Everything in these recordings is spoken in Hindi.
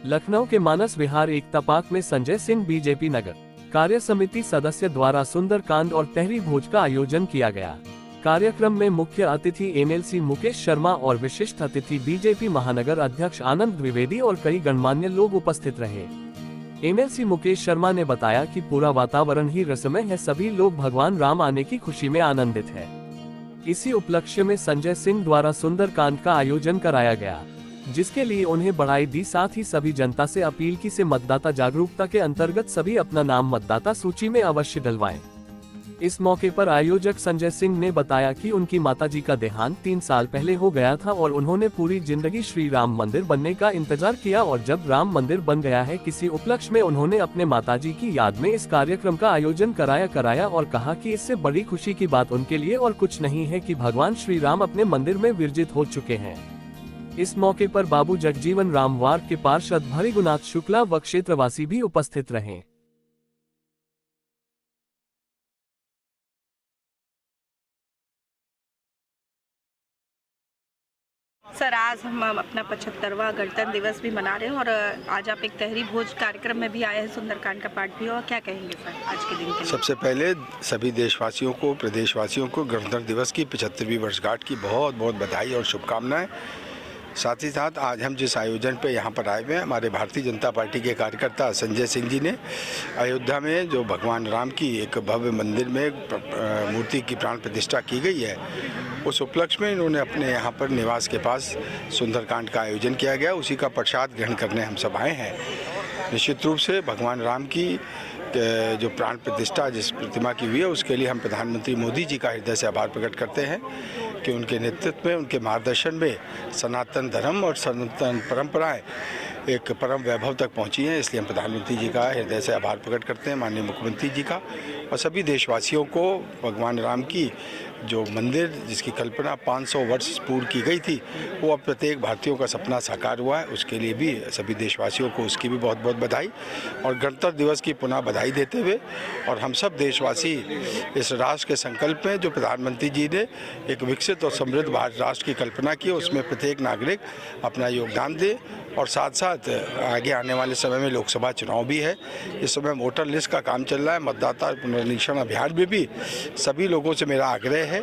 लखनऊ के मानस विहार एकता पार्क में संजय सिंह बीजेपी नगर कार्य समिति सदस्य द्वारा सुंदरकांड और तहरी भोज का आयोजन किया गया। कार्यक्रम में मुख्य अतिथि एमएलसी मुकेश शर्मा और विशिष्ट अतिथि बीजेपी महानगर अध्यक्ष आनंद द्विवेदी और कई गणमान्य लोग उपस्थित रहे। एमएलसी मुकेश शर्मा ने बताया कि पूरा वातावरण ही रसमय है, सभी लोग भगवान राम आने की खुशी में आनंदित है। इसी उपलक्ष्य में संजय सिंह द्वारा सुंदरकांड का आयोजन कराया गया, जिसके लिए उन्हें बधाई दी। साथ ही सभी जनता से अपील की से मतदाता जागरूकता के अंतर्गत सभी अपना नाम मतदाता सूची में अवश्य डलवाएं। इस मौके पर आयोजक संजय सिंह ने बताया कि उनकी माताजी का देहांत 3 साल पहले हो गया था और उन्होंने पूरी जिंदगी श्री राम मंदिर बनने का इंतजार किया और जब राम मंदिर बन गया है, किसी उपलक्ष्य में उन्होंने अपने माताजी की याद में इस कार्यक्रम का आयोजन कराया और कहा कि इससे बड़ी खुशी की बात उनके लिए और कुछ नहीं है कि भगवान श्री राम अपने मंदिर में विराजित हो चुके हैं। इस मौके पर बाबू जगजीवन राम वार्ड के पार्षद भृगुनाथ शुक्ला व क्षेत्रवासी भी उपस्थित रहे। सर, आज हम अपना 75वां गणतंत्र दिवस भी मना रहे हैं और आज आप एक तहरी भोज कार्यक्रम में भी आए हैं, सुंदरकांड का पाठ भी। और क्या कहेंगे सर आज के दिन के लिए? सबसे पहले सभी देशवासियों को, प्रदेशवासियों को गणतंत्र दिवस की 75वीं वर्षगांठ की बहुत बहुत बधाई और शुभकामनाएं। साथ ही साथ आज हम जिस आयोजन पे यहाँ पर आए हुए हैं, हमारे भारतीय जनता पार्टी के कार्यकर्ता संजय सिंह जी ने अयोध्या में जो भगवान राम की एक भव्य मंदिर में मूर्ति की प्राण प्रतिष्ठा की गई है, उस उपलक्ष्य में इन्होंने अपने यहाँ पर निवास के पास सुंदरकांड का आयोजन किया गया। उसी का प्रसाद ग्रहण करने हम सब आए हैं। निश्चित रूप से भगवान राम की जो प्राण प्रतिष्ठा जिस प्रतिमा की हुई है, उसके लिए हम प्रधानमंत्री मोदी जी का हृदय से आभार प्रकट करते हैं कि उनके नेतृत्व में, उनके मार्गदर्शन में सनातन धर्म और सनातन परंपराएं एक परम वैभव तक पहुंची हैं। इसलिए हम प्रधानमंत्री जी का हृदय से आभार प्रकट करते हैं, माननीय मुख्यमंत्री जी का, और सभी देशवासियों को भगवान राम की जो मंदिर जिसकी कल्पना 500 वर्ष पूर्व की गई थी, वो अब प्रत्येक भारतीयों का सपना साकार हुआ है। उसके लिए भी सभी देशवासियों को उसकी भी बहुत बहुत बधाई और गणतंत्र दिवस की पुनः बधाई देते हुए, और हम सब देशवासी इस राष्ट्र के संकल्प में जो प्रधानमंत्री जी ने एक विकसित और समृद्ध भारत राष्ट्र की कल्पना की, उसमें प्रत्येक नागरिक अपना योगदान दे। और साथ साथ आगे आने वाले समय में लोकसभा चुनाव भी है। इस समय वोटर लिस्ट का काम चल रहा है, मतदाता पुनरीक्षण अभियान में भी सभी लोगों से मेरा आग्रह है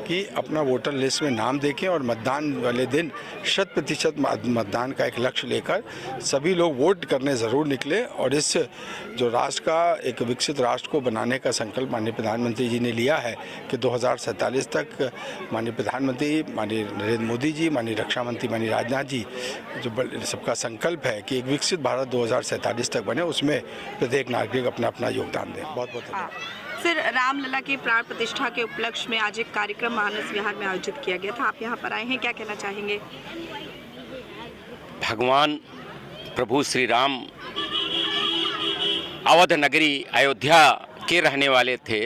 कि अपना वोटर लिस्ट में नाम देखें और मतदान वाले दिन 100% मतदान का एक लक्ष्य लेकर सभी लोग वोट करने ज़रूर निकले। और इस जो राष्ट्र का एक विकसित राष्ट्र को बनाने का संकल्प माननीय प्रधानमंत्री जी ने लिया है कि 2047 तक माननीय प्रधानमंत्री माननीय नरेंद्र मोदी जी, माननीय रक्षा मंत्री माननीय राजनाथ जी, जो सबका संकल्प है कि एक विकसित भारत 2047 तक बने, उसमें प्रत्येक नागरिक अपना अपना योगदान दें। बहुत बहुत धन्यवाद। सर, रामलला की प्राण प्रतिष्ठा के उपलक्ष्य में आज एक कार्यक्रम मानस विहार में आयोजित किया गया था, आप यहाँ पर आए हैं, क्या कहना चाहेंगे? भगवान प्रभु श्री राम अवध नगरी अयोध्या के रहने वाले थे,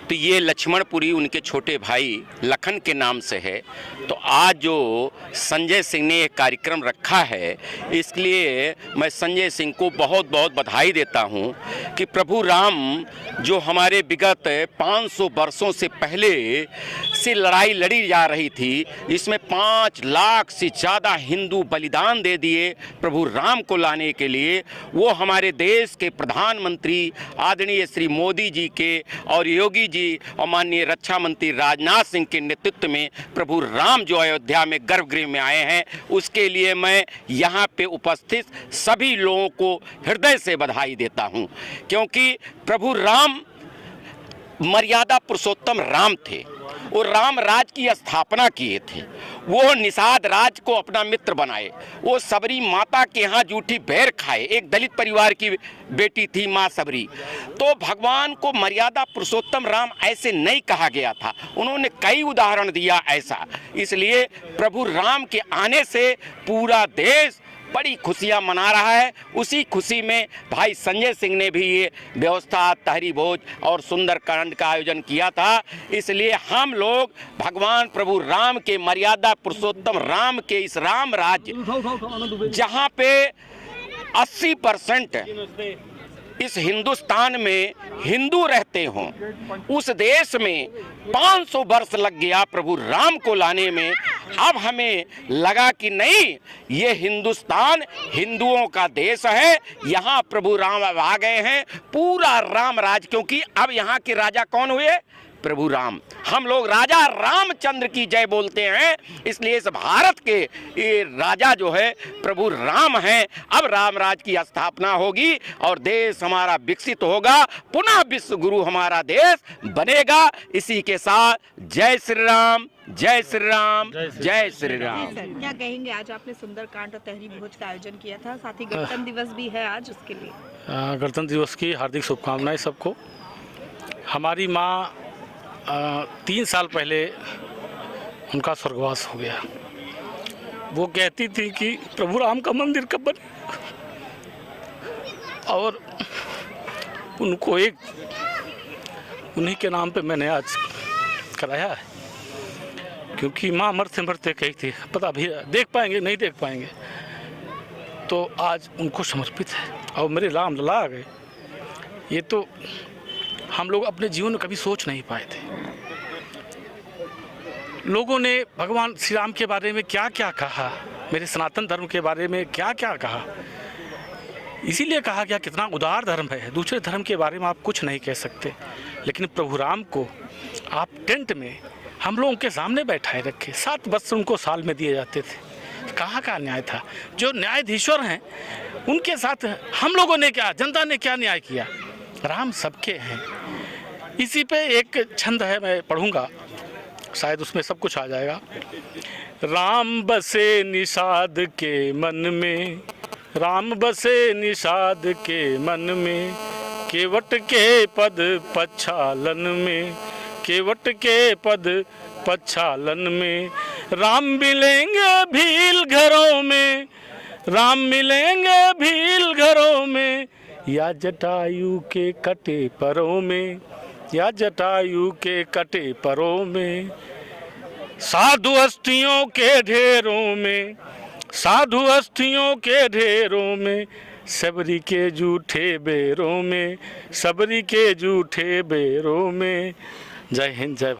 तो ये लक्ष्मणपुरी उनके छोटे भाई लखन के नाम से है। तो आज जो संजय सिंह ने एक कार्यक्रम रखा है, इसलिए मैं संजय सिंह को बहुत बहुत बधाई देता हूं कि प्रभु राम जो हमारे विगत 500 वर्षों से पहले से लड़ाई लड़ी जा रही थी, इसमें 5 लाख से ज़्यादा हिंदू बलिदान दे दिए प्रभु राम को लाने के लिए। वो हमारे देश के प्रधानमंत्री आदरणीय श्री मोदी जी के और योगी जी और माननीय रक्षा मंत्री राजनाथ सिंह के नेतृत्व में प्रभु राम जो अयोध्या में गर्भगृह में आए हैं, उसके लिए मैं यहाँ पे उपस्थित सभी लोगों को हृदय से बधाई देता हूँ, क्योंकि प्रभु राम मर्यादा पुरुषोत्तम राम थे। वो राम राज की स्थापना किए थे, वो निषाद राज को अपना मित्र बनाए, वो सबरी माता के यहाँ जूठी बैर खाए। एक दलित परिवार की बेटी थी माँ सबरी। तो भगवान को मर्यादा पुरुषोत्तम राम ऐसे नहीं कहा गया था, उन्होंने कई उदाहरण दिया ऐसा। इसलिए प्रभु राम के आने से पूरा देश बड़ी खुशियां मना रहा है। उसी खुशी में भाई संजय सिंह ने भी ये व्यवस्था तहरी भोज और सुंदरकांड का आयोजन किया था। इसलिए हम लोग भगवान प्रभु राम के मर्यादा पुरुषोत्तम राम के इस राम राज्य जहाँ पे 80% इस हिंदुस्तान में हिंदू रहते हों, उस देश में 500 वर्ष लग गया प्रभु राम को लाने में। अब हमें लगा कि नहीं, ये हिंदुस्तान हिंदुओं का देश है, यहाँ प्रभु राम अब आ गए हैं, पूरा राम राज। क्योंकि अब यहाँ के राजा कौन हुए? प्रभु राम। हम लोग राजा रामचंद्र की जय बोलते हैं, इसलिए इस भारत के ये राजा जो है प्रभु राम हैं। अब राम राज की स्थापना होगी और देश हमारा विकसित होगा, पुनः विश्व गुरु हमारा देश बनेगा। इसी के साथ जय श्री राम, जय श्री राम, जय श्री राम। सर, क्या कहेंगे? आज आपने सुंदरकांड और तहरी भोज का आयोजन किया था, साथ ही गणतंत्र दिवस भी है आज, उसके लिए गणतंत्र दिवस की हार्दिक शुभकामनाएं सबको। हमारी माँ 3 साल पहले उनका स्वर्गवास हो गया। वो कहती थी कि प्रभु राम का मंदिर कब बने, और उनको एक उन्हीं के नाम पे मैंने आज कराया है। क्योंकि माँ मरते मरते कही थी, पता भी देख पाएंगे नहीं देख पाएंगे, तो आज उनको समर्पित है और मेरे राम लला आ गए। ये तो हम लोग अपने जीवन में कभी सोच नहीं पाए थे। लोगों ने भगवान श्री राम के बारे में क्या क्या कहा, मेरे सनातन धर्म के बारे में क्या क्या कहा। इसीलिए कहा गया कितना उदार धर्म है, दूसरे धर्म के बारे में आप कुछ नहीं कह सकते। लेकिन प्रभु राम को आप टेंट में हम लोगों के सामने बैठाए रखे, 7 वस्त्र उनको साल में दिए जाते थे। कहाँ का न्याय था? जो न्यायाधीश्वर हैं उनके साथ हम लोगों ने क्या, जनता ने क्या न्याय किया? राम सबके हैं। इसी पे एक छंद है, मैं पढ़ूंगा, शायद उसमें सब कुछ आ जाएगा। राम बसे निषाद के मन में, राम बसे निषाद के मन में, केवट के पद पच्छालन में, केवट के पद पच्छालन में। राम मिलेंगे भील घरों में, राम मिलेंगे भील घरों में, या जटायु के कटे परों में, या जटायु के कटे परों में। साधु अस्थियों के ढेरों में, साधु अस्थियों के ढेरों में, सबरी के जूठे बेरों में, सबरी के जूठे बेरों में। जय हिंद, जय